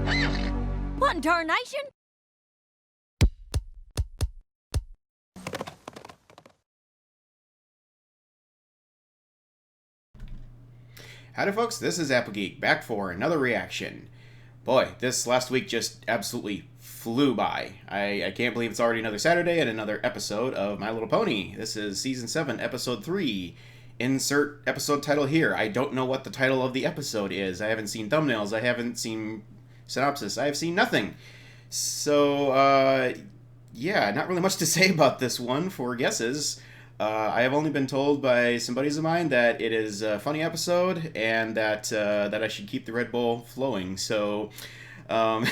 What in tarnation? Howdy folks, this is Applegeek, back for another reaction. Boy, this last week just absolutely flew by. I can't believe it's already another Saturday and another episode of My Little Pony. This is Season 7, Episode 3. Insert episode title here. I don't know what the title of the episode is. I haven't seen thumbnails, I haven't seen synopsis, I have seen nothing. So, yeah, not really much to say about this one for guesses. I have only been told by some buddies of mine that it is a funny episode and that I should keep the Red Bull flowing. So, I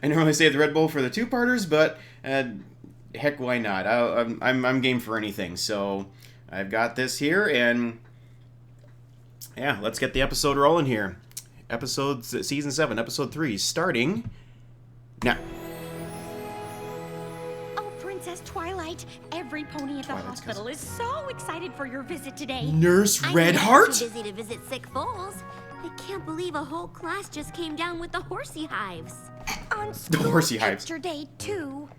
normally save the Red Bull for the two-parters, but heck, why not? I'm game for anything. So, I've got this here, and yeah, let's get the episode rolling here. Season 7, Episode 3, starting now. Princess Twilight, every pony at the hospital is so excited for your visit today. Nurse Redheart? I'm too busy to visit sick foals. I can't believe a whole class just came down with the horsey hives. On school extra day, too.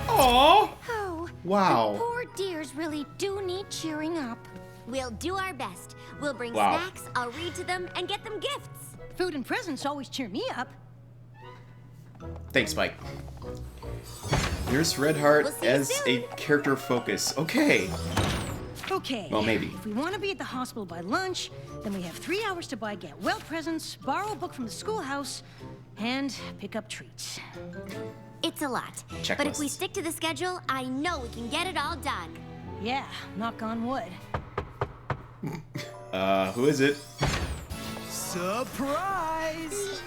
Aww. Oh, wow. The poor dears really do need cheering up. We'll do our best. We'll bring snacks, I'll read to them, and get them gifts. Food and presents always cheer me up. Thanks, Spike. Nurse Redheart as a character focus. Okay. Okay. Well, maybe. If we want to be at the hospital by lunch, then we have 3 hours to buy get well presents, borrow a book from the schoolhouse, and pick up treats. It's a lot. Checklists. But if we stick to the schedule, I know we can get it all done. Yeah, knock on wood. Who is it? Surprise!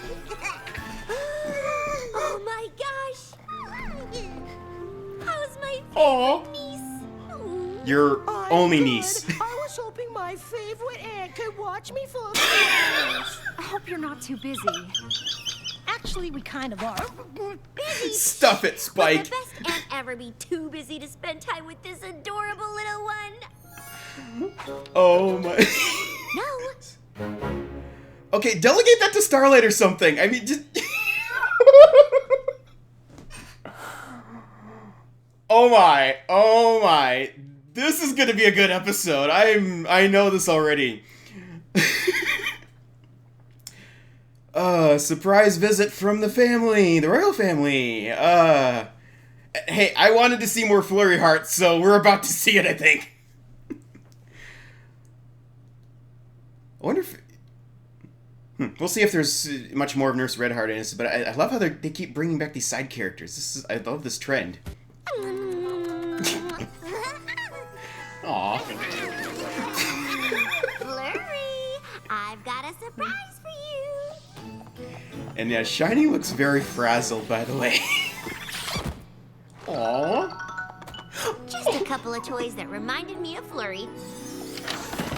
Oh my gosh! How's my Aww. niece? Your only niece. I was hoping my favorite aunt could watch me for a few hours. I hope you're not too busy. Actually, we kind of are. Busy? Stuff it, Spike. Would the best aunt ever be too busy to spend time with this adorable little one? Oh my. No. Okay, delegate that to Starlight or something. I mean, just. Oh my, this is gonna be a good episode. I know this already. Surprise visit from the family, the royal family. Hey, I wanted to see more Flurry Hearts, so we're about to see it, I think. I wonder if... We'll see if there's much more of Nurse Redheart in this, but I love how they keep bringing back these side characters. I love this trend. Aw. Flurry, I've got a surprise for you. And yeah, Shiny looks very frazzled, by the way. Aww. Just a couple of toys that reminded me of Flurry.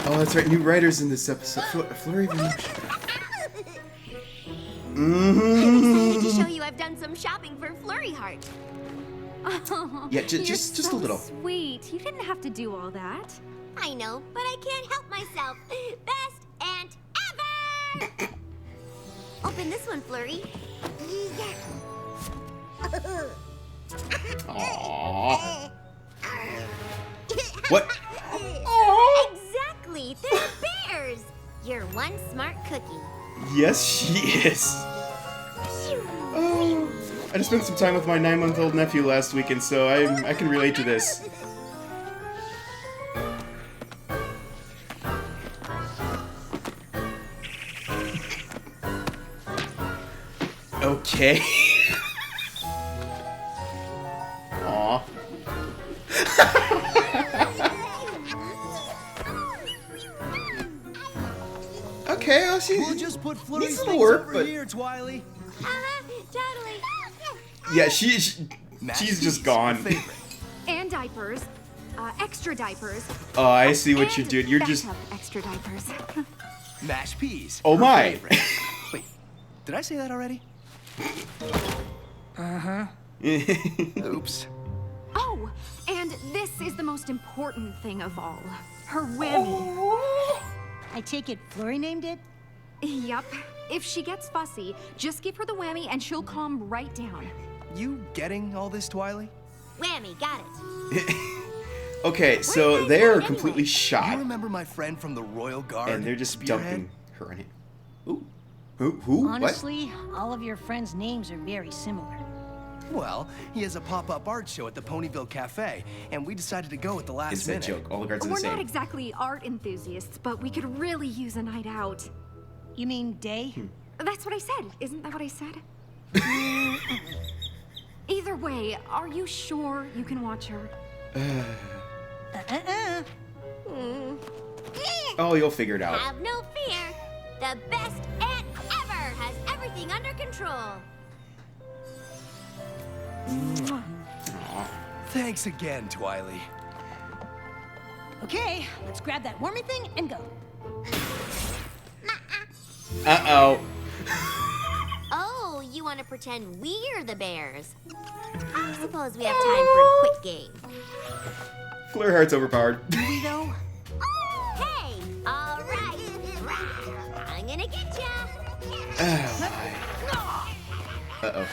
Oh, that's right, new writers in this episode. Flurry of Emotion. I'm excited to show you I've done some shopping for Flurry Heart. Oh, Yeah, just so a little. Sweet. You didn't have to do all that. I know, but I can't help myself. Best aunt ever! Open this one, Flurry. Aww. What? Exactly, they're bears. You're one smart cookie. Yes, she is. Oh, I just spent some time with my 9-month-old nephew last week, and so I can relate to this. Okay. Aw. Okay, I'll see. We'll just put Flurry's Needs a things little work, over but here, Twily. Totally. yeah, she's just gone. And diapers. Extra diapers. Oh, I see what you're And doing. You're just. bathtub extra diapers. Mashed peas. Oh her my. favorite. Wait, did I say that already? Oops. Oh, and this is the most important thing of all. Her whammy. I take it Flurry named it? Yup. If she gets fussy, just give her the whammy and she'll calm right down. You getting all this, Twily? Whammy, got it. Okay, so Where did I they're go completely anyway? shot, You remember my friend from the Royal Guard? and they're just Spearhead? dumping her in it. Ooh. Who? Honestly, all of your friends' names are very similar. Well, he has a pop-up art show at the Ponyville Cafe, and we decided to go at the What? last Instant minute. joke. All the cards are We're the not same. exactly art enthusiasts, but we could really use a night out. You mean day? That's what I said. Isn't that what I said? Either way, are you sure you can watch her? Oh, you'll figure it out. Have no fear. The best aunt ever has everything under control. Thanks again, Twily. Okay, let's grab that wormy thing and go. Uh-oh. Oh, you want to pretend we're the bears? I suppose we have time for a quick game. Flare Heart's overpowered. Do we though? Hey, all right. I'm gonna get ya. Uh-oh.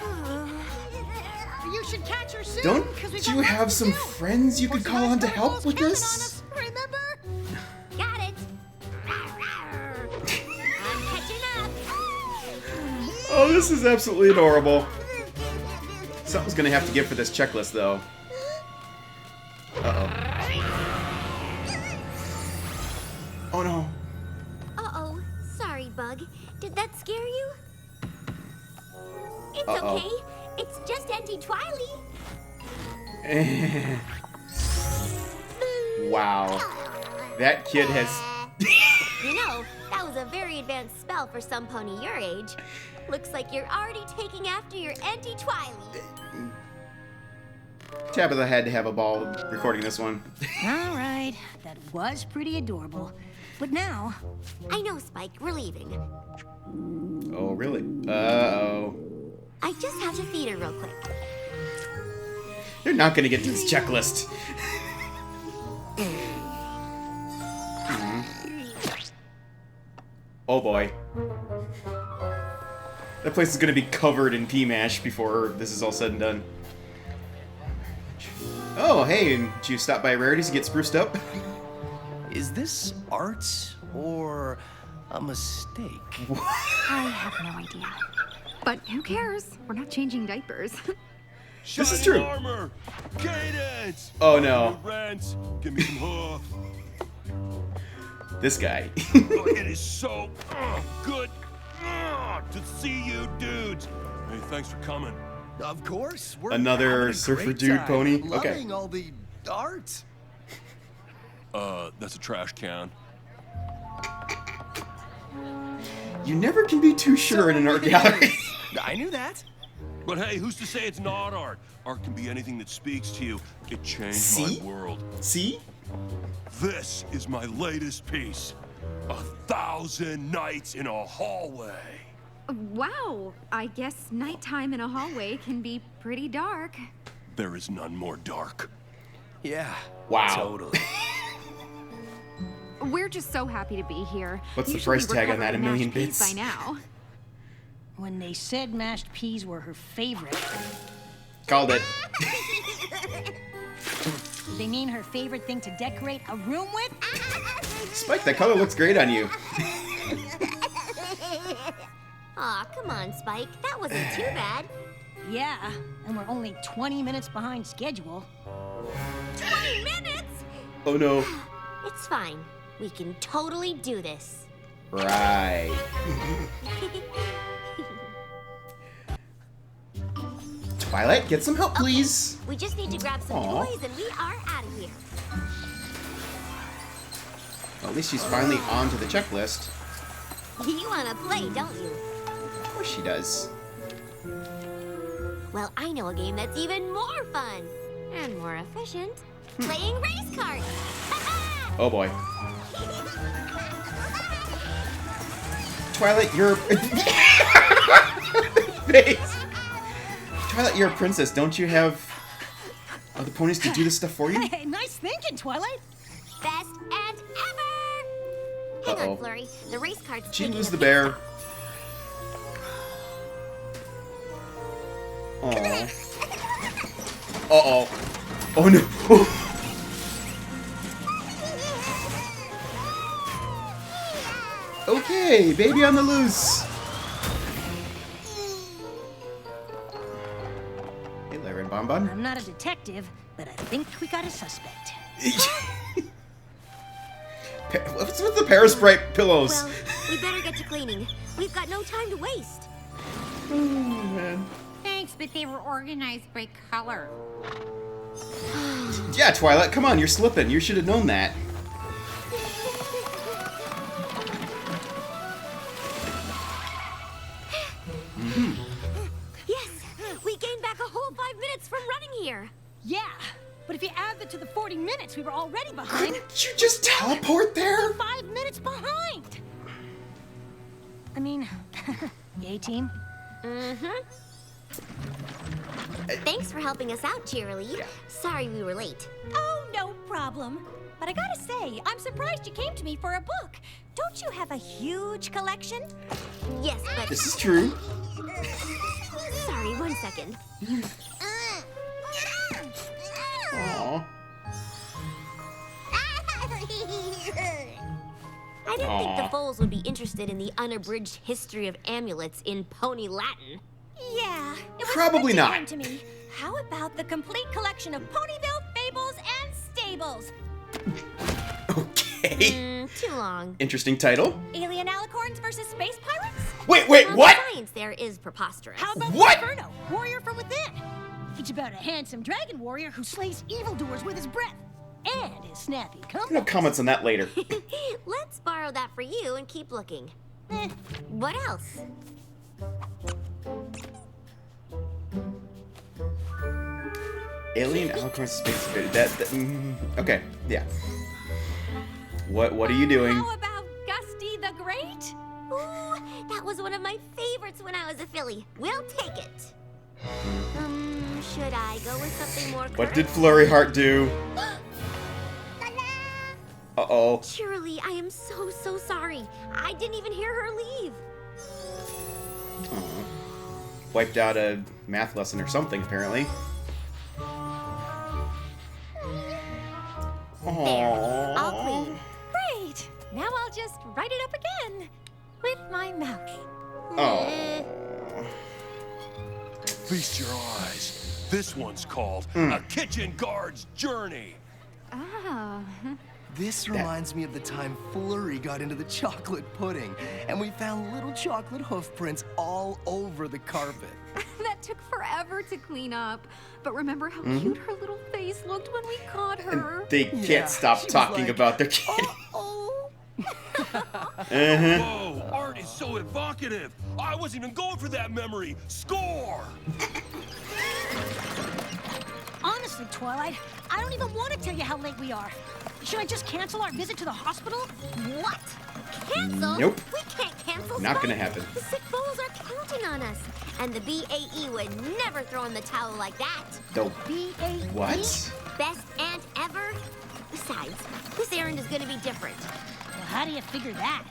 You should catch her soon. Don't 'cause we've you got lots have to some do. friends you could call on to help Force with counting this? on us, remember? Got it. I'm catching up. Oh, this is absolutely adorable. Something's gonna have to give for this checklist, though. Uh-oh. Oh, no. Uh-oh. Sorry, Bug. Did that scare you? It's Uh-oh. okay. It's just Auntie Twily. Wow. That kid has... You know, that was a very advanced spell for some pony your age. Looks like you're already taking after your Auntie Twily. Tabitha had to have a ball recording this one. All right, that was pretty adorable. But now, I know, Spike. We're leaving. Oh, really? Uh-oh. I just have to feed her real quick. They're not gonna get to this checklist. Oh boy. That place is gonna be covered in pea mash before this is all said and done. Oh, hey, and did you stop by Rarities to get spruced up? Is this art or a mistake? I have no idea. But who cares? We're not changing diapers. This is Shining true. Armor, Cadence. Oh no, Errands, give me some hoof. this guy. Oh, it is so good to see you dudes. Hey, thanks for coming. Of course. We're Another having a surfer great dude time. pony? Okay. Loving all the art. That's a trash can. You never can be too sure in an art gallery. I knew that. But hey, who's to say it's not art? Art can be anything that speaks to you. It changed See? my world. See? This is my latest piece. 1,000 Nights in a Hallway. Wow, I guess nighttime in a hallway can be pretty dark. There is none more dark. Yeah. Wow. Totally. We're just so happy to be here. What's the Usually price we're tag on covered that? in A million mashed peas bits? by now. when they said mashed peas were her favorite, Called it. did they mean her favorite thing to decorate a room with? Spike, that color looks great on you. Aw, come on, Spike. That wasn't too bad. Yeah, and we're only 20 minutes behind schedule. 20 minutes? Oh no. It's fine. We can totally do this. Right. Twilight, get some help, please. We just need to grab some Aw. toys and we are out of here. Well, at least she's finally onto the checklist. You want to play, don't you? Of course she does. Well, I know a game that's even more fun and more efficient. Playing race cards. Oh boy. Twilight, you're... Face. Twilight, you're a princess. Don't you have other ponies to do this stuff for you? Hey, nice thinking, Twilight. Best aunt ever! Hang Uh-oh. on, Flurry. The race car's Did she taking lose a the pit bear? stop. Aw. Uh-oh. Oh no. Oh. Okay, baby on the loose. Hey, Larry and Bonbon. I'm not a detective, but I think we got a suspect. What's with the Parasprite pillows? Well, we better get to cleaning. We've got no time to waste. Oh, man. Thanks, but they were organized by color. Yeah, Twilight, come on, you're slipping. You should have known that. Yes, we gained back a whole 5 minutes from running here. Yeah, but if you add that to the 40 minutes we were already behind, Couldn't you just teleport there? 5 minutes behind. I mean, yay, team. Thanks for helping us out, Cheerily. Yeah. Sorry we were late. Oh, no problem. But I gotta say, I'm surprised you came to me for a book. Don't you have a huge collection? Yes, but... This is true. Sorry, 1 second. Aww. I didn't think the Aw. foals would be interested in the unabridged history of amulets in Pony Latin. Yeah, it was Probably pretty not. fun to me. How about the complete collection of Ponyville fables and stables? Okay. Too long. Interesting title. Alien alicorns versus space pirates? Wait, Well, what? The science there is preposterous. How about What? Inferno, warrior from within? It's about a handsome dragon warrior who slays evildoers with his breath and his snappy company. No comments on that later. Let's borrow that for you and keep looking. What else? Alien Alicorn Space okay, yeah. What are you doing? How about Gusty the Great? Ooh, that was one of my favorites when I was a filly. We'll take it. Should I go with something more current? What did Flurry Heart do? Uh-oh. Shirley, I am so sorry. I didn't even hear her leave. Wiped out a math lesson or something, apparently. There, I'll clean. Great! Now I'll just write it up again with my mouth. Oh. Feast your eyes. This one's called A Kitchen Guard's Journey. Oh. This reminds me of the time Flurry got into the chocolate pudding, and we found little chocolate hoof prints all over the carpet. That took forever to clean up. But remember how cute her little face looked when we caught her? And they Yeah, can't stop she was talking like, about their kid. Oh. Whoa, art is so evocative. I wasn't even going for that memory. Score! Honestly, Twilight, I don't even want to tell you how late we are. Should I just cancel our visit to the hospital? What? Cancel? Nope. We can't cancel. Not Spike. gonna happen. The sick fools are counting on us. And the BAE would never throw in the towel like that. The B-A-E? what? Best aunt ever. Besides, this errand is gonna be different. Well, how do you figure that?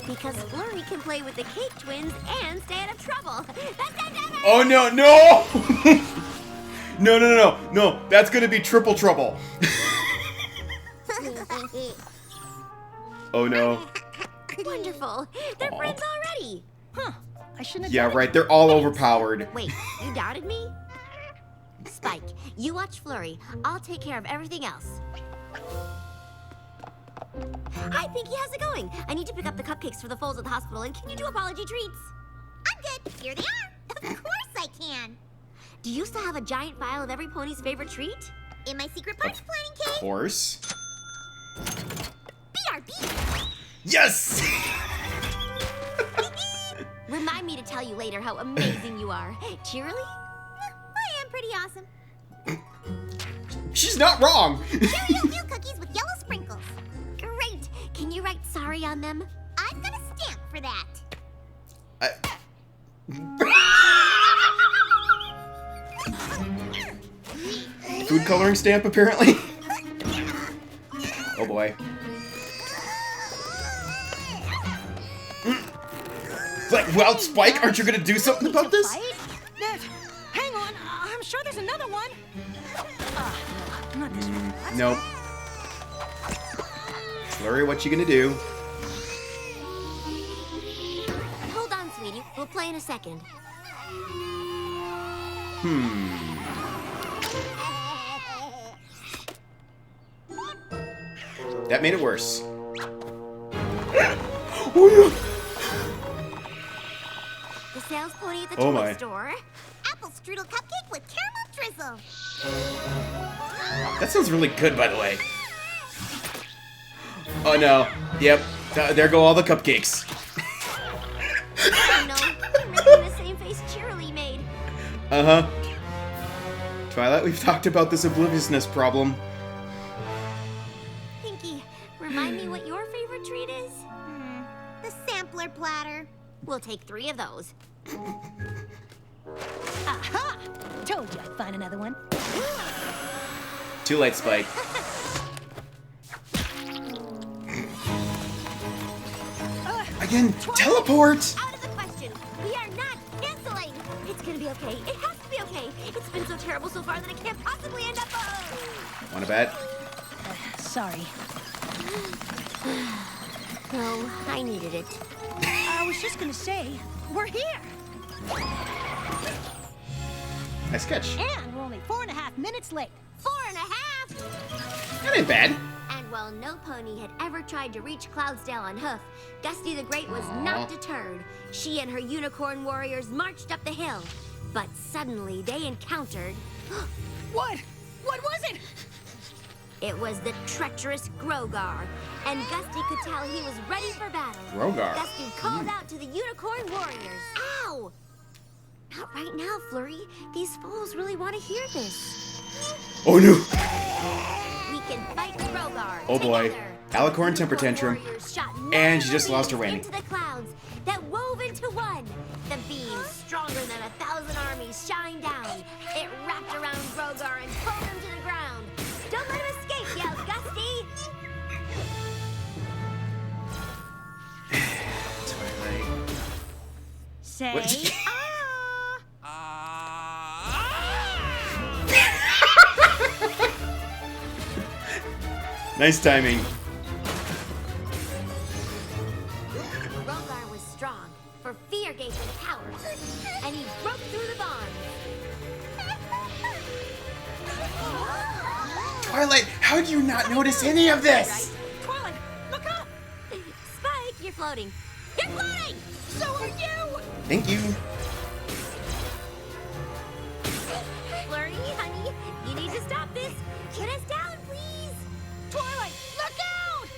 Because Flurry can play with the Cake Twins and stay out of trouble. Best aunt ever! Oh no, no! No, that's gonna be triple trouble. Oh no. Wonderful. They're Aw. friends already. Huh. I shouldn't have Yeah, done it. right, they're all overpowered. Wait, you doubted me? Spike, you watch Flurry. I'll take care of everything else. Hi, Pinky, how's it going? I need to pick up the cupcakes for the foals at the hospital, and can you do apology treats? I'm good. Here they are. Of course I can. Do you still have a giant file of every pony's favorite treat? In my secret party planning Of cake. course. BRB. Yes! Remind me to tell you later how amazing you are. Cheerily? I am pretty awesome. She's not wrong. Cheerio cookies with yellow sprinkles. Great. Can you write sorry on them? I've got a stamp for that. Food coloring stamp, apparently. Oh boy. Like, well, Spike, aren't you gonna do something about this? Hang on, I'm sure there's another one. No, not this one. Nope. Flurry, what you gonna do? Hold on, sweetie. We'll play in a second. That made it worse. The sales pony at the Oh toy my. store. Apple strudel cupcake with caramel drizzle. That sounds really good, by the way. Oh no. Yep. There go all the cupcakes. Oh no, you're making the same face Cheerilee made. Uh-huh. Twilight, we've talked about this obliviousness problem. Pinky, remind me what your favorite treat is? The sampler platter. We'll take 3 of those. Aha! Told you I'd find another one. Too late, Spike. Again, teleport! Out of the question. We are not canceling. It's gonna be okay. It has to be okay. It's been so terrible so far that it can't possibly end up. Wanna bet? Sorry. No, I needed it. I was just gonna say, we're here. Nice catch. And we're only 4.5 minutes late. 4.5. That ain't bad. And while no pony had ever tried to reach Cloudsdale on hoof, Gusty the Great was not deterred. She and her unicorn warriors marched up the hill. But suddenly they encountered... What? What was it? It was the treacherous Grogar. And Gusty could tell he was ready for battle. Grogar. Gusty called out to the unicorn warriors. Ow! Not right now, Flurry. These fools really want to hear this. Oh no! We can fight Grogar. Oh boy. Together. Alicorn temper tantrum. Warriors shot And she just lost her beams whammy. into the clouds that wove into one. The beams, stronger than 1,000 armies, shined down. It wrapped around Grogar and pulled him to the ground. Don't let him escape, yelled Gusty. Twilight. Say, What? Nice timing. Grogar was strong, for fear gave him power, and he broke through the bonds. Twilight, how do you not notice any of this? Twilight, look up. Spike, you're floating. You're floating! So are you. Thank you. Flurry, honey, you need to stop this. Get us down, please. Twilight, look out.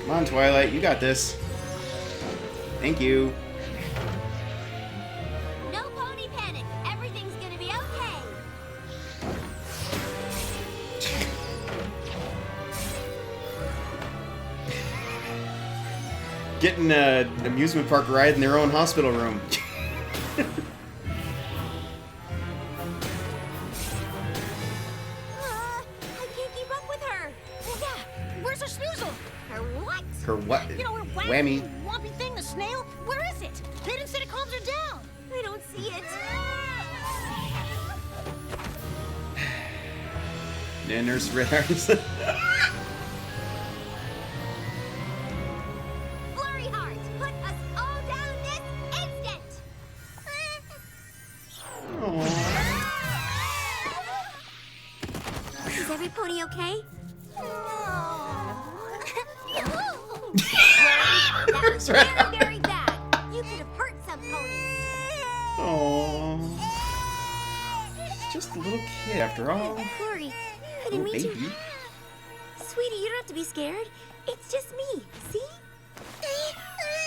Come on, Twilight, you got this. Thank you. No pony panic. Everything's gonna be okay. Getting an amusement park ride in their own hospital room. I can't keep up with her. Yeah, where's her snoozle? Her what? Her what? You know, her Whammy. wompy thing, the snail. Where is it? They didn't say to calm her down. I don't see it. Nurse Red Arms. Flurry Heart, put us all down this instant. Is every pony okay? That was very, very bad. You could have hurt some ponies. Aww. Just a little kid after all. Flurry, I Little didn't mean baby. to. Sweetie, you don't have to be scared. It's just me. See?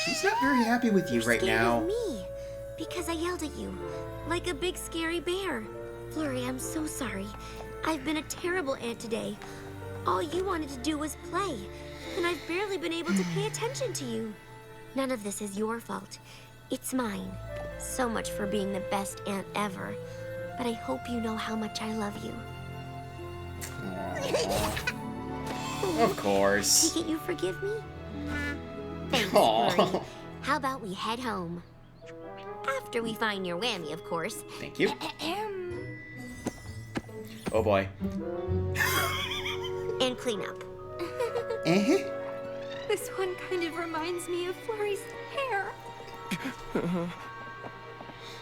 She's not very happy with you You're right scared now. of me because I yelled at you like a big scary bear. Flurry, I'm so sorry. I've been a terrible aunt today. All you wanted to do was play, and I've barely been able to pay attention to you. None of this is your fault. It's mine. So much for being the best aunt ever. But I hope you know how much I love you. Of course. Take it you forgive me? Thanks, Aw. Flurry. How about we head home? After we find your whammy, of course. Thank you. Oh boy. And clean up. This one kind of reminds me of Flurry's hair.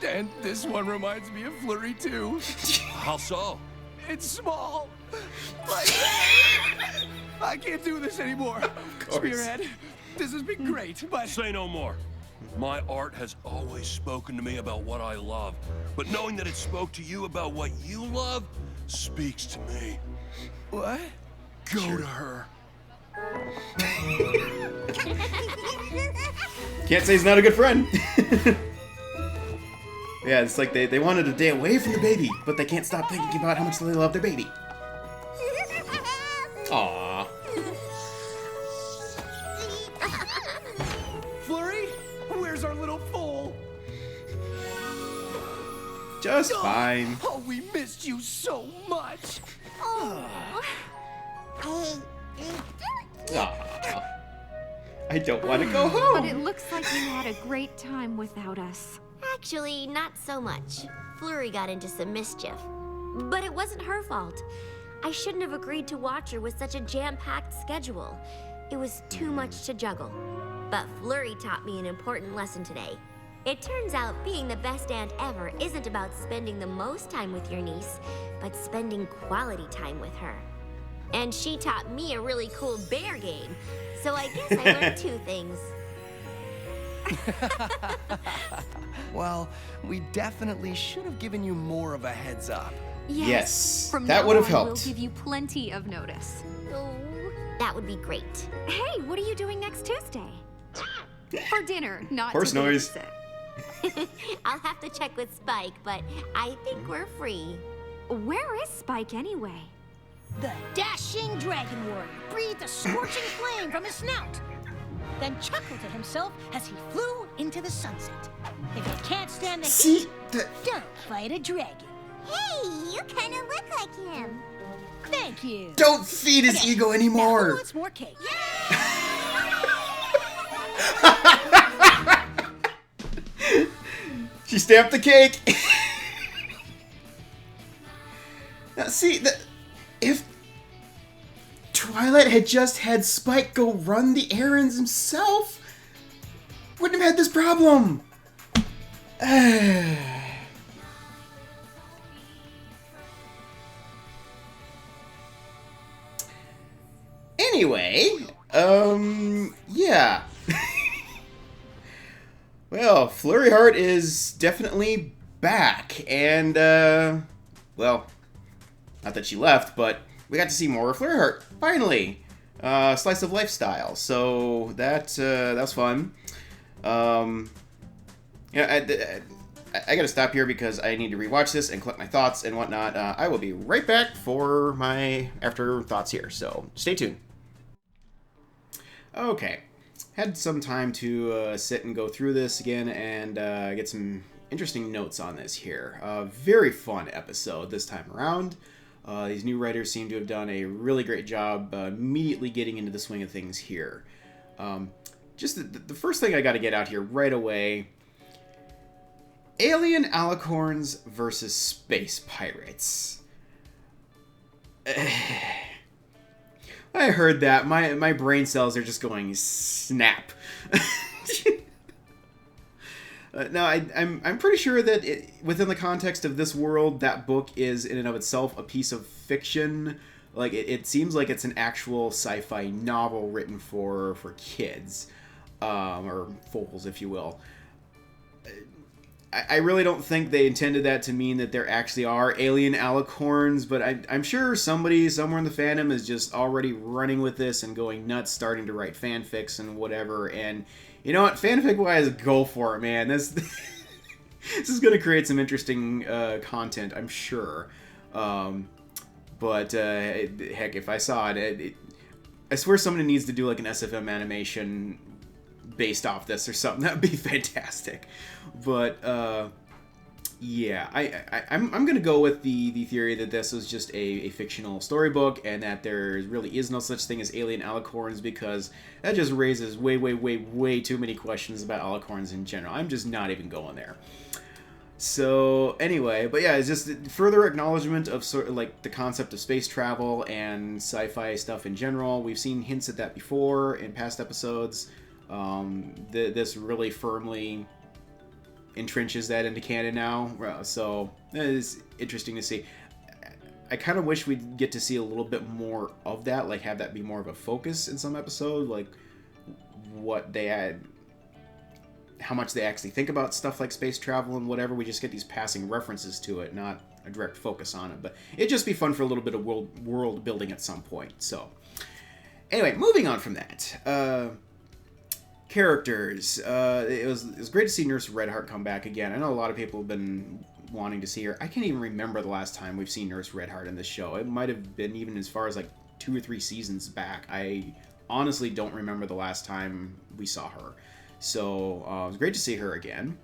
And this one reminds me of Flurry too. How so? It's small. Like, I can't do this anymore. Spearhead, this has been great, but... Say no more. My art has always spoken to me about what I love, but knowing that it spoke to you about what you love speaks to me. What? Go to her. Can't say he's not a good friend. Yeah, it's like they wanted a day away from the baby, but they can't stop thinking about how much they love their baby. Aww. Flurry, where's our little foal? Just fine. Oh, we missed you so much. Aww. I don't want to go But it home. looks like you had a great time without us. Actually, not so much. Flurry got into some mischief. But it wasn't her fault. I shouldn't have agreed to watch her with such a jam-packed schedule. It was too much to juggle. But Flurry taught me an important lesson today. It turns out being the best aunt ever isn't about spending the most time with your niece, but spending quality time with her. And she taught me a really cool bear game, so I guess I learned two things. Well, we definitely should have given you more of a heads up. Yes, From that now would have on, helped. We'll give you plenty of notice. Oh, that would be great. Hey, what are you doing next Tuesday? For dinner, not Horse to noise. babysit. I'll have to check with Spike, but I think we're free. Where is Spike anyway? The dashing dragon warrior breathed a scorching flame from his snout, then chuckled to himself as he flew into the sunset. If you can't stand the See, heat, that, don't fight a dragon. Hey, you kind of look like him. Thank you. don't feed his ego Now, who anymore. wants more cake? She stamped the cake. Now, see, if Twilight had just had Spike go run the errands himself, wouldn't have had this problem. Anyway, yeah. Well, Flurry Heart is definitely back, and, well, not that she left, but we got to see more of Flurry Heart, finally! Slice of lifestyle, so that was fun. Yeah, I gotta stop here because I need to rewatch this and collect my thoughts and whatnot. I will be right back for my after thoughts here, so stay tuned. Okay. Had some time to sit and go through this again and get some interesting notes on this here. Very fun episode this time around. These new writers seem to have done a really great job immediately getting into the swing of things here. Just the first thing I got to get out here right away. Alien alicorns versus space pirates. I heard that. My brain cells are just going snap. Now, I'm pretty sure that within the context of this world, that book is in and of itself a piece of fiction. Like, it seems like it's an actual sci-fi novel written for kids. Or fools, if you will. I really don't think they intended that to mean that there actually are alien alicorns, but I'm sure somebody somewhere in the fandom is just already running with this and going nuts, starting to write fanfics and whatever. And you know what? Fanfic-wise, go for it, man. This is going to create some interesting content, I'm sure. But heck, if I saw it, I swear somebody needs to do like an SFM animation based off this or something. That would be fantastic. But Yeah, I'm gonna go with the theory that this was just a fictional storybook and that there really is no such thing as alien alicorns, because that just raises way too many questions about alicorns in general. I'm just not even going there. So anyway, but yeah, it's just further acknowledgement of sort of like the concept of space travel and sci-fi stuff in general. We've seen hints at that before in past episodes. This really firmly entrenches that into canon now, so it is interesting to see. I kind of wish we'd get to see a little bit more of that, like have that be more of a focus in some episode, like what they had, how much they actually think about stuff like space travel and whatever. We just get these passing references to it, not a direct focus on it, but it'd just be fun for a little bit of world building at some point. So anyway, moving on from that, characters. It was great to see Nurse Redheart come back again. I know a lot of people have been wanting to see her. I can't even remember the last time we've seen Nurse Redheart in this show. It might have been even as far as like 2 or 3 seasons back. I honestly don't remember the last time we saw her. So it was great to see her again.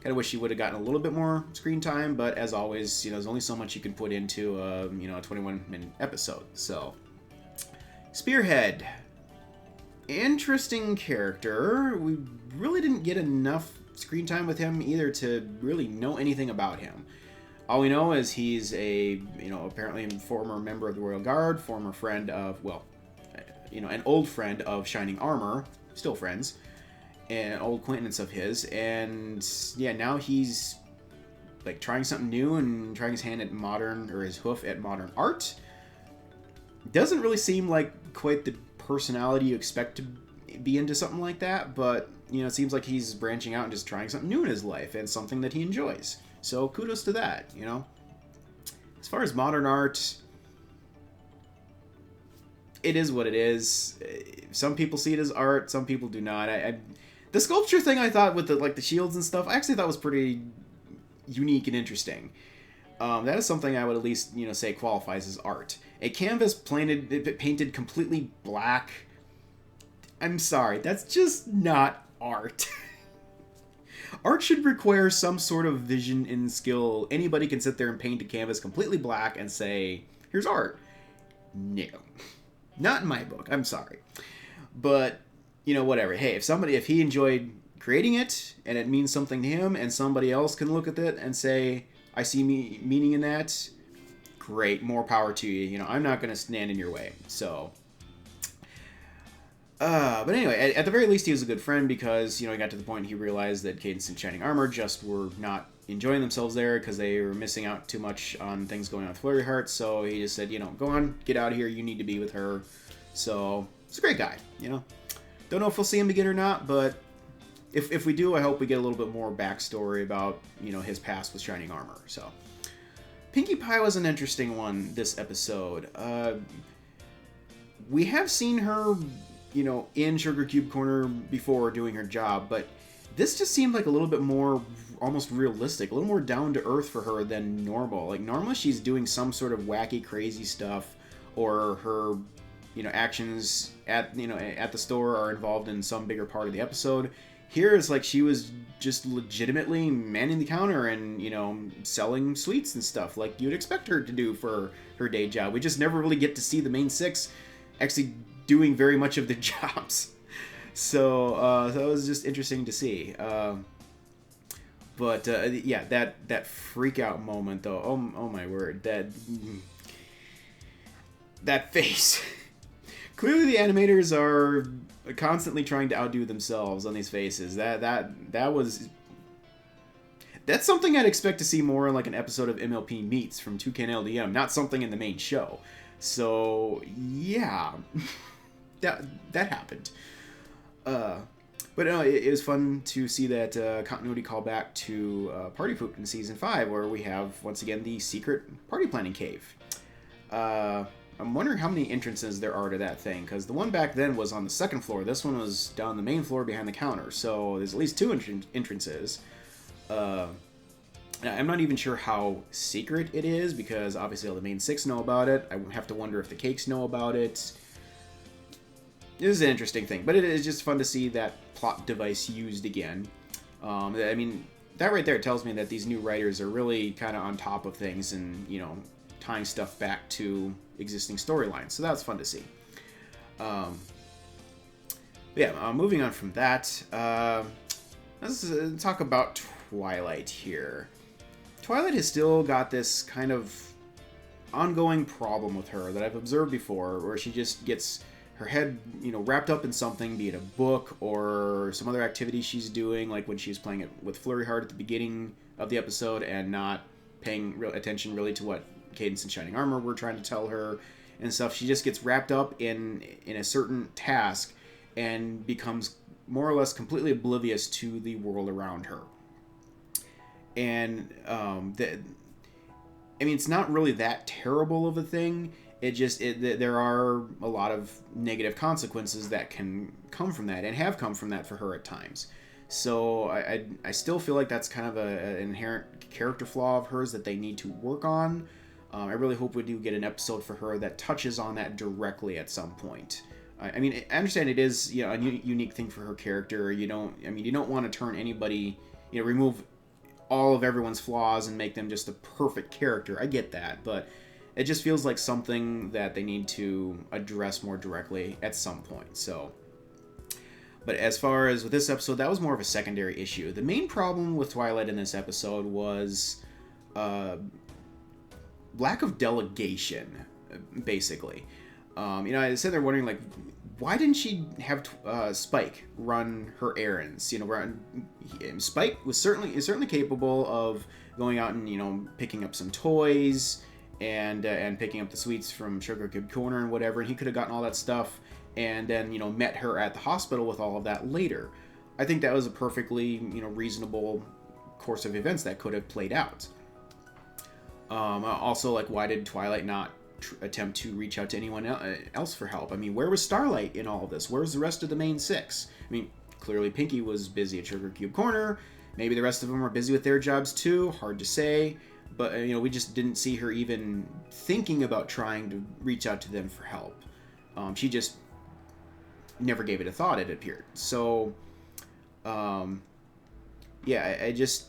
Kind of wish she would have gotten a little bit more screen time, but as always, there's only so much you can put into a 21-minute episode. So Spearhead. Interesting character. We really didn't get enough screen time with him either to really know anything about him. All we know is he's a, apparently a former member of the Royal Guard, former friend of, an old friend of Shining Armor, still friends, an old acquaintance of his, and yeah, now he's like trying something new and trying his hand at his hoof at modern art. Doesn't really seem like quite the personality you expect to be into something like that, but it seems like he's branching out and just trying something new in his life and something that he enjoys. So kudos to that. As far as modern art, it is what it is. Some people see it as art, some people do not. The sculpture thing, I thought, with the shields and stuff, I actually thought was pretty unique and interesting. That is something I would at least say qualifies as art. A canvas painted completely black. I'm sorry, that's just not art. Art should require some sort of vision and skill. Anybody can sit there and paint a canvas completely black and say, here's art. No. Not in my book, I'm sorry. But, whatever. Hey, if he enjoyed creating it, and it means something to him, and somebody else can look at it and say, I see meaning in that, great, more power to you. I'm not going to stand in your way. So, but anyway, at the very least, he was a good friend because, he got to the point he realized that Cadence and Shining Armor just were not enjoying themselves there because they were missing out too much on things going on with Flurry Heart. So he just said, go on, get out of here. You need to be with her. So he's a great guy, Don't know if we'll see him again or not, but if we do, I hope we get a little bit more backstory about, his past with Shining Armor. So Pinkie Pie was an interesting one this episode. We have seen her, in Sugar Cube Corner before doing her job, but this just seemed like a little bit more almost realistic, a little more down to earth for her than normal. Like normally she's doing some sort of wacky, crazy stuff, or her, actions at the store are involved in some bigger part of the episode. Here it's like she was just legitimately manning the counter and, selling sweets and stuff like you'd expect her to do for her day job. We just never really get to see the main 6 actually doing very much of their jobs. So that was just interesting to see. But yeah, that freak out moment though. Oh my word, that face. Clearly the animators are constantly trying to outdo themselves on these faces. That's something I'd expect to see more in like an episode of MLP Meets from Toucan LDM, not something in the main show. So yeah, that happened. But no, it was fun to see that continuity call back to Party Poop in Season 5, where we have, once again, the secret party planning cave. I'm wondering how many entrances there are to that thing, because the one back then was on the 2nd floor. This one was down the main floor behind the counter, so there's at least 2 entrances. I'm not even sure how secret it is, because obviously all the main 6 know about it. I have to wonder if the cakes know about it. This is an interesting thing, but it is just fun to see that plot device used again. I mean, that right there tells me that these new writers are really kind of on top of things and, you know, tying stuff back to existing storylines. So that's fun to see. Moving on from that, let's talk about Twilight here. Twilight has still got this kind of ongoing problem with her that I've observed before, where she just gets her head, you know, wrapped up in something, be it a book or some other activity she's doing, like when she was playing it with Flurry Heart at the beginning of the episode and not paying attention really to what Cadence and Shining Armor were trying to tell her and stuff. She just gets wrapped up in a certain task and becomes more or less completely oblivious to the world around her. And it's not really that terrible of a thing. There are a lot of negative consequences that can come from that and have come from that for her at times. So I still feel like that's kind of an inherent character flaw of hers that they need to work on. I really hope we do get an episode for her that touches on that directly at some point. I mean, I understand it is, you know, a unique thing for her character. You don't want to turn anybody, you know, remove all of everyone's flaws and make them just a perfect character. I get that, but it just feels like something that they need to address more directly at some point. So, but as far as with this episode, that was more of a secondary issue. The main problem with Twilight in this episode was lack of delegation, basically. I said they're wondering, like, why didn't she have Spike run her errands? You know, Spike is certainly capable of going out and, you know, picking up some toys and picking up the sweets from Sugar Cube Corner and whatever. And he could have gotten all that stuff and then, you know, met her at the hospital with all of that later. I think that was a perfectly, you know, reasonable course of events that could have played out. Also, like, why did Twilight not attempt to reach out to anyone else for help? I mean, where was Starlight in all of this? Where's the rest of the main six? I mean, clearly Pinky was busy at Sugar Cube Corner. Maybe the rest of them were busy with their jobs too. Hard to say. But, you know, we just didn't see her even thinking about trying to reach out to them for help. She just never gave it a thought, it appeared. So, I just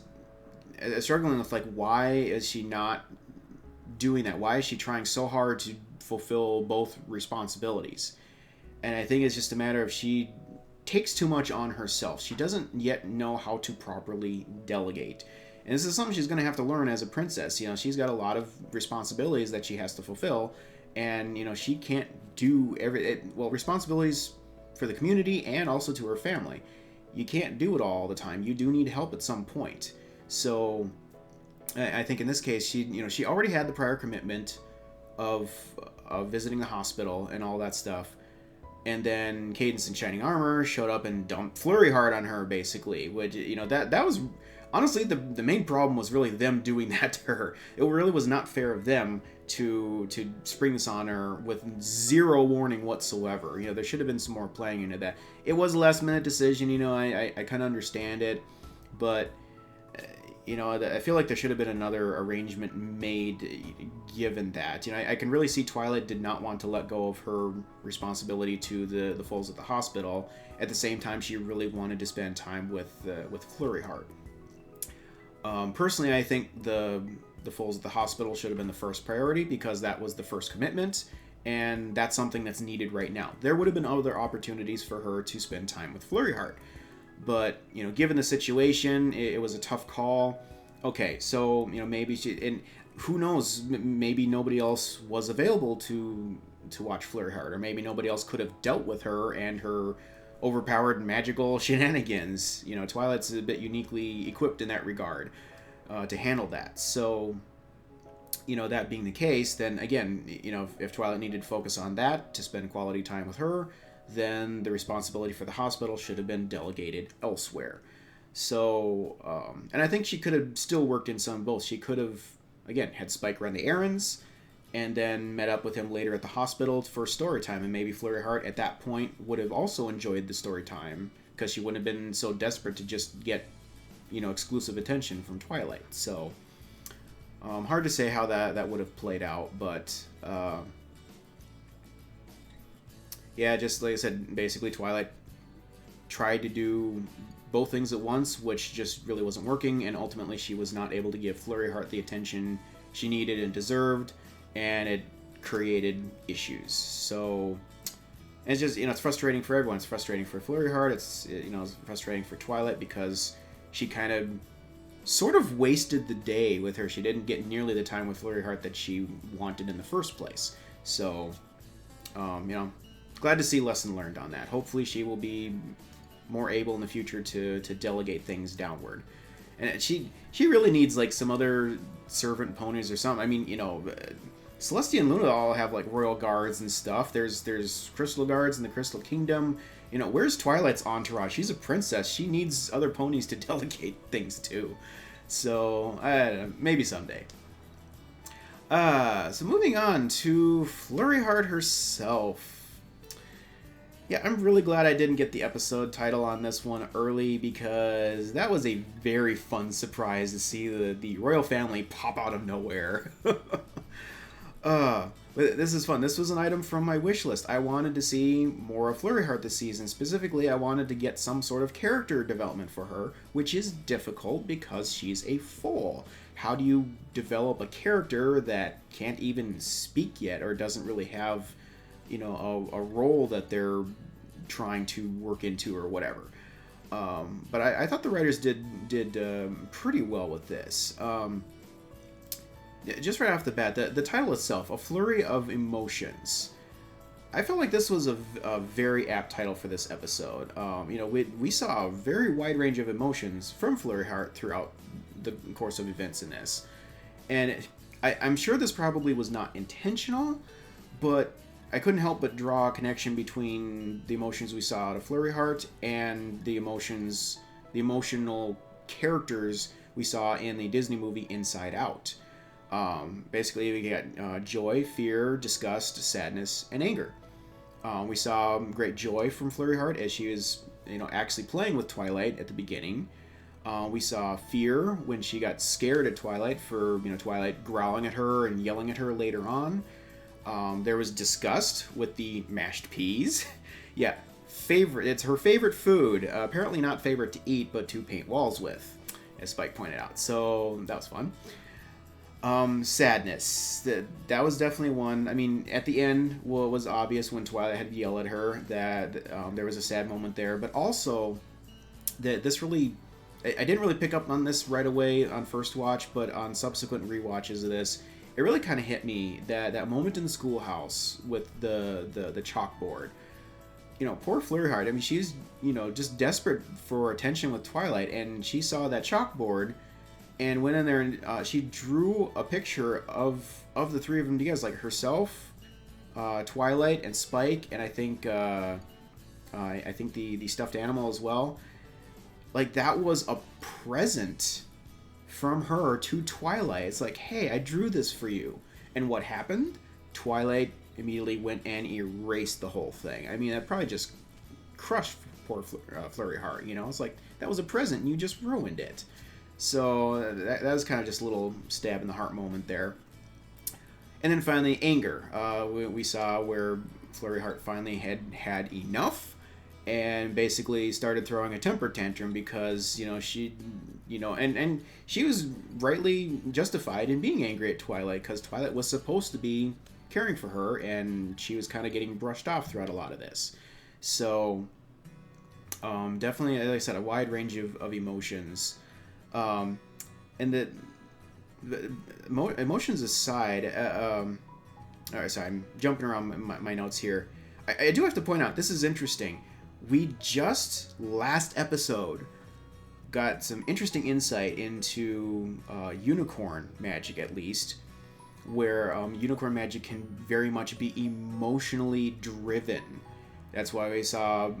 struggling with, like, why is she not doing that? Why is she trying so hard to fulfill both responsibilities? And I think it's just a matter of she takes too much on herself. She doesn't yet know how to properly delegate. And this is something she's going to have to learn as a princess. You know, she's got a lot of responsibilities that she has to fulfill. And, you know, she can't do responsibilities for the community and also to her family. You can't do it all the time. You do need help at some point. So I think in this case, she already had the prior commitment of visiting the hospital and all that stuff. And then Cadence and Shining Armor showed up and dumped Flurry Heart on her, basically. Which, you know, that was... Honestly, the main problem was really them doing that to her. It really was not fair of them to spring this on her with zero warning whatsoever. You know, there should have been some more playing into that. It was a last-minute decision, you know, I kind of understand it. But, you know, I feel like there should have been another arrangement made given that. You know, I can really see Twilight did not want to let go of her responsibility to the foals at the hospital. At the same time, she really wanted to spend time with Flurry Heart. Personally, I think the foals at the hospital should have been the first priority because that was the first commitment, and that's something that's needed right now. There would have been other opportunities for her to spend time with Flurry Heart, but, you know, given the situation, it was a tough call. Okay, so, you know, maybe and who knows, maybe nobody else was available to watch Flurry Heart, or maybe nobody else could have dealt with her and her overpowered magical shenanigans. You know, Twilight's a bit uniquely equipped in that regard to handle that. So, you know, that being the case, then again, you know, if Twilight needed to focus on that to spend quality time with her, then the responsibility for the hospital should have been delegated elsewhere. So, and I think she could have still worked in some of both. She could have, again, had Spike run the errands, and then met up with him later at the hospital for story time, and maybe Flurry Heart at that point would have also enjoyed the story time because she wouldn't have been so desperate to just get, you know, exclusive attention from Twilight. So hard to say how that would have played out, but yeah, just like I said, basically Twilight tried to do both things at once, which just really wasn't working, and ultimately she was not able to give Flurry Heart the attention she needed and deserved, and it created issues. So it's just, it's frustrating for everyone. It's frustrating for Flurry Heart. It's frustrating for Twilight because she kind of sort of wasted the day with her. She didn't get nearly the time with Flurry Heart that she wanted in the first place. So, glad to see lesson learned on that. Hopefully she will be more able in the future to delegate things downward. And she really needs, like, some other servant ponies or something. I mean, Celestia and Luna all have, like, royal guards and stuff. There's crystal guards in the Crystal Kingdom. Where's Twilight's entourage? She's a princess. She needs other ponies to delegate things to. So, maybe someday. So moving on to Flurry Heart herself. Yeah, I'm really glad I didn't get the episode title on this one early, because that was a very fun surprise to see the royal family pop out of nowhere. This is fun. This was an item from my wish list. I wanted to see more of Flurry Heart this season. Specifically, I wanted to get some sort of character development for her, which is difficult because she's a foal. How do you develop a character that can't even speak yet, or doesn't really have, a role that they're trying to work into or whatever? But I thought the writers did pretty well with this. Just right off the bat, the title itself, A Flurry of Emotions. I felt like this was a very apt title for this episode. We saw a very wide range of emotions from Flurry Heart throughout the course of events in this. And I'm sure this probably was not intentional, but I couldn't help but draw a connection between the emotions we saw out of Flurry Heart and the emotional characters we saw in the Disney movie Inside Out. Basically, we get joy, fear, disgust, sadness, and anger. We saw great joy from Flurry Heart as she was, actually playing with Twilight at the beginning. We saw fear when she got scared at Twilight for, Twilight growling at her and yelling at her later on. There was disgust with the mashed peas. Yeah, it's her favorite food. Apparently not favorite to eat, but to paint walls with, as Spike pointed out. So that was fun. Sadness. That was definitely one. I mean, at the end, it was obvious when Twilight had to yell at her that there was a sad moment there. But also, that this really... I didn't really pick up on this right away on first watch, but on subsequent rewatches of this, it really kind of hit me that moment in the schoolhouse with the chalkboard. Poor Flurry Heart. I mean, she's, just desperate for attention with Twilight, and she saw that chalkboard and went in there and she drew a picture of the three of them together, like herself, Twilight, and Spike, and I think the stuffed animal as well. Like, that was a present from her to Twilight. It's like, hey, I drew this for you. And what happened? Twilight immediately went and erased the whole thing. I mean, that probably just crushed poor Flurry Heart, It's like, that was a present and you just ruined it. So that was kind of just a little stab in the heart moment there. And then finally, anger. We saw where Flurry Heart finally had enough and basically started throwing a temper tantrum because, she, and she was rightly justified in being angry at Twilight because Twilight was supposed to be caring for her and she was kind of getting brushed off throughout a lot of this. So, definitely, like I said, a wide range of emotions. And the emotions aside, alright, sorry, I'm jumping around my notes here. I do have to point out, this is interesting. We just, last episode, got some interesting insight into unicorn magic, at least, where unicorn magic can very much be emotionally driven. That's why we saw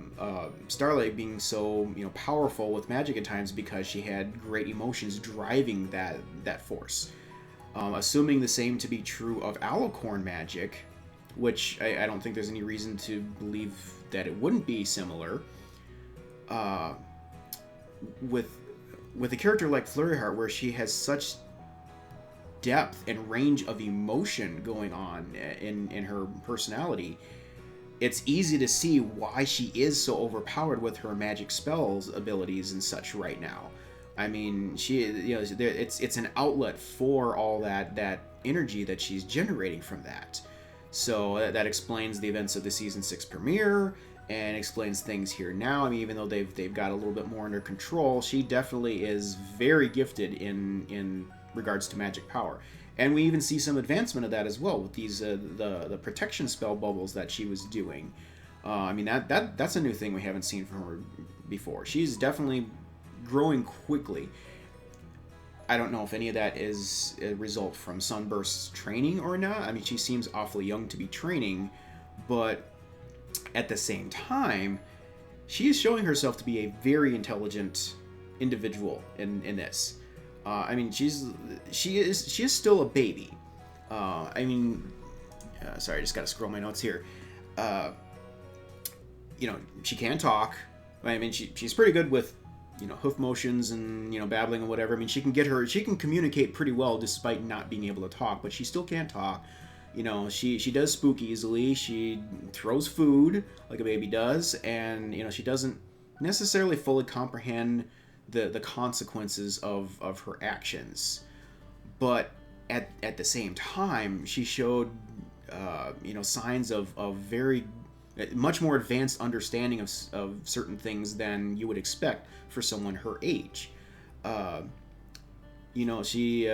Starlight being so powerful with magic at times, because she had great emotions driving that force. Assuming the same to be true of alicorn magic, which I don't think there's any reason to believe that it wouldn't be similar. With a character like Flurry Heart, where she has such depth and range of emotion going on in her personality, it's easy to see why she is so overpowered with her magic spells abilities and such right now. I mean, it's an outlet for all that energy that she's generating from that. So that explains the events of the season 6 premiere and explains things here now. I mean, even though they've got a little bit more under control, she definitely is very gifted in regards to magic power. And we even see some advancement of that as well with these the protection spell bubbles that she was doing. I mean, that's a new thing we haven't seen from her before. She's definitely growing quickly. I don't know if any of that is a result from Sunburst's training or not. I mean, she seems awfully young to be training, but at the same time, she is showing herself to be a very intelligent individual in this. I mean, she is still a baby. I mean, sorry, I just gotta scroll my notes here. You know, she can talk. I mean, she's pretty good with, you know, hoof motions and, you know, babbling and whatever. I mean, she can communicate pretty well despite not being able to talk, but she still can't talk. You know, she does spook easily. She throws food like a baby does, and, you know, she doesn't necessarily fully comprehend the consequences of her actions. But at the same time, she showed you know, signs of very much more advanced understanding of certain things than you would expect for someone her age. You know, she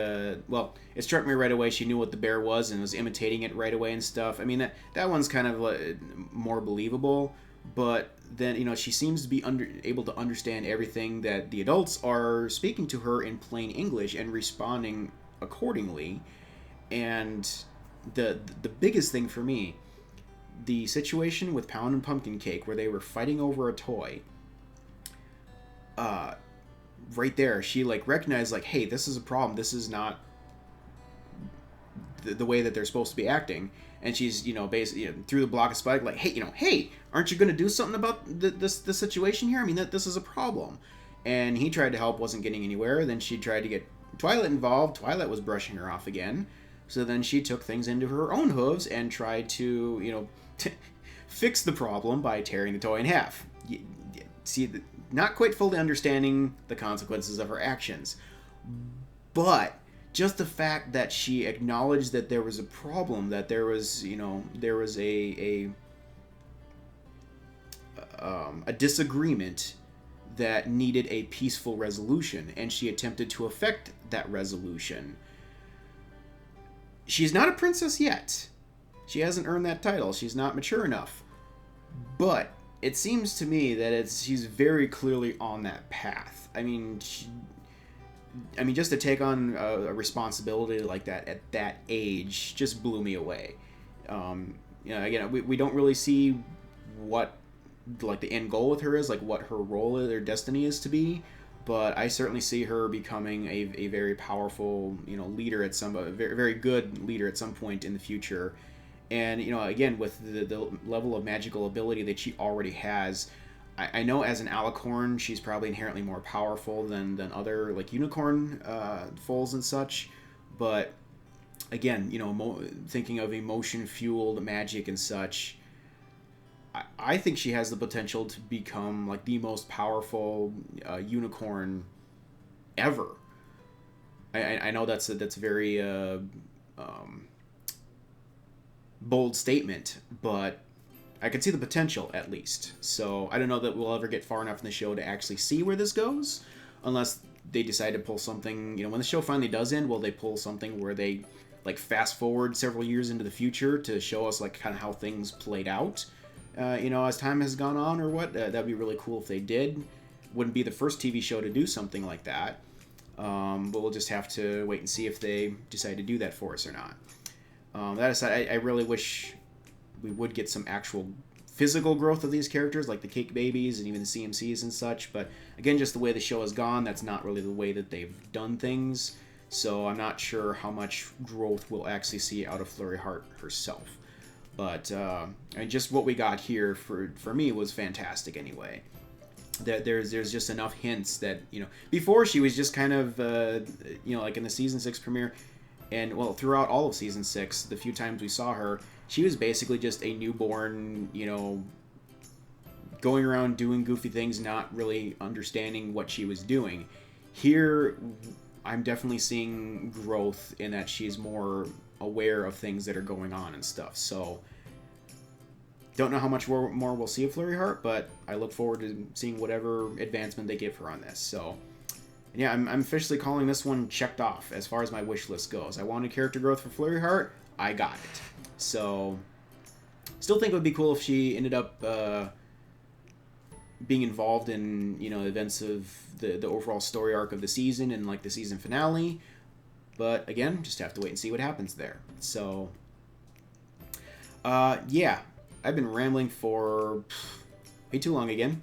well, it struck me right away she knew what the bear was and was imitating it right away and stuff. I mean, that one's kind of more believable, but then, you know, she seems to be able to understand everything that the adults are speaking to her in plain English and responding accordingly. And the biggest thing for me, the situation with Pound and Pumpkin Cake where they were fighting over a toy, right there, she like recognized, like, hey, this is a problem. This is not the way that they're supposed to be acting. And she's, you know, basically, you know, threw the block of spike, like, hey, you know, hey, aren't you going to do something about this situation here? I mean, this is a problem. And he tried to help, wasn't getting anywhere. Then she tried to get Twilight involved. Twilight was brushing her off again. So then she took things into her own hooves and tried to, you know, fix the problem by tearing the toy in half. See, not quite fully understanding the consequences of her actions. But just the fact that she acknowledged that there was a problem, that there was, you know, there was a disagreement that needed a peaceful resolution, and she attempted to effect that resolution. She's not a princess yet. She hasn't earned that title. She's not mature enough. But it seems to me that she's very clearly on that path. I mean, just to take on a responsibility like that at that age just blew me away. You know, again, we don't really see what, like, the end goal with her is, like what her role is, or destiny is to be. But I certainly see her becoming a very powerful, you know, leader at a very, very good leader at some point in the future. And, you know, again, with the level of magical ability that she already has, I know as an alicorn, she's probably inherently more powerful than other, like, unicorn foals and such. But, again, you know, thinking of emotion-fueled magic and such, I think she has the potential to become, like, the most powerful unicorn ever. I know that's a very bold statement, but I could see the potential, at least. So I don't know that we'll ever get far enough in the show to actually see where this goes, unless they decide to pull something, you know, when the show finally does end, will they pull something where they, like, fast forward several years into the future to show us, like, kind of how things played out, you know, as time has gone on, or what? That'd be really cool if they did. Wouldn't be the first TV show to do something like that, but we'll just have to wait and see if they decide to do that for us or not. That aside, I really wish we would get some actual physical growth of these characters, like the Cake Babies and even the CMCs and such. But again, just the way the show has gone, that's not really the way that they've done things. So I'm not sure how much growth we'll actually see out of Flurry Heart herself. But just what we got here for me was fantastic anyway. There's just enough hints that, you know, before she was just kind of, you know, like in the season 6 premiere, And, well, throughout all of Season 6, the few times we saw her, she was basically just a newborn, you know, going around doing goofy things, not really understanding what she was doing. Here, I'm definitely seeing growth in that she's more aware of things that are going on and stuff. So, don't know how much more we'll see of Flurry Heart, but I look forward to seeing whatever advancement they give her on this. So, yeah, I'm officially calling this one checked off as far as my wish list goes. I wanted character growth for Flurry Heart. I got it. So, still think it would be cool if she ended up being involved in, you know, events of the overall story arc of the season and, like, the season finale. But, again, just have to wait and see what happens there. So, yeah. I've been rambling for way too long again.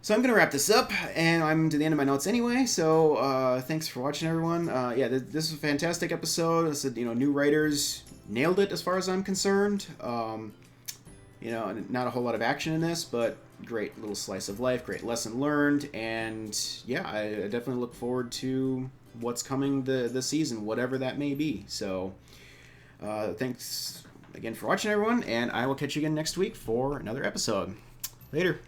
So I'm going to wrap this up, and I'm to the end of my notes anyway, so thanks for watching, everyone. Yeah, this is a fantastic episode. I said, you know, new writers nailed it as far as I'm concerned. You know, not a whole lot of action in this, but great little slice of life, great lesson learned, and yeah, I definitely look forward to what's coming this season, whatever that may be. So thanks again for watching, everyone, and I will catch you again next week for another episode. Later.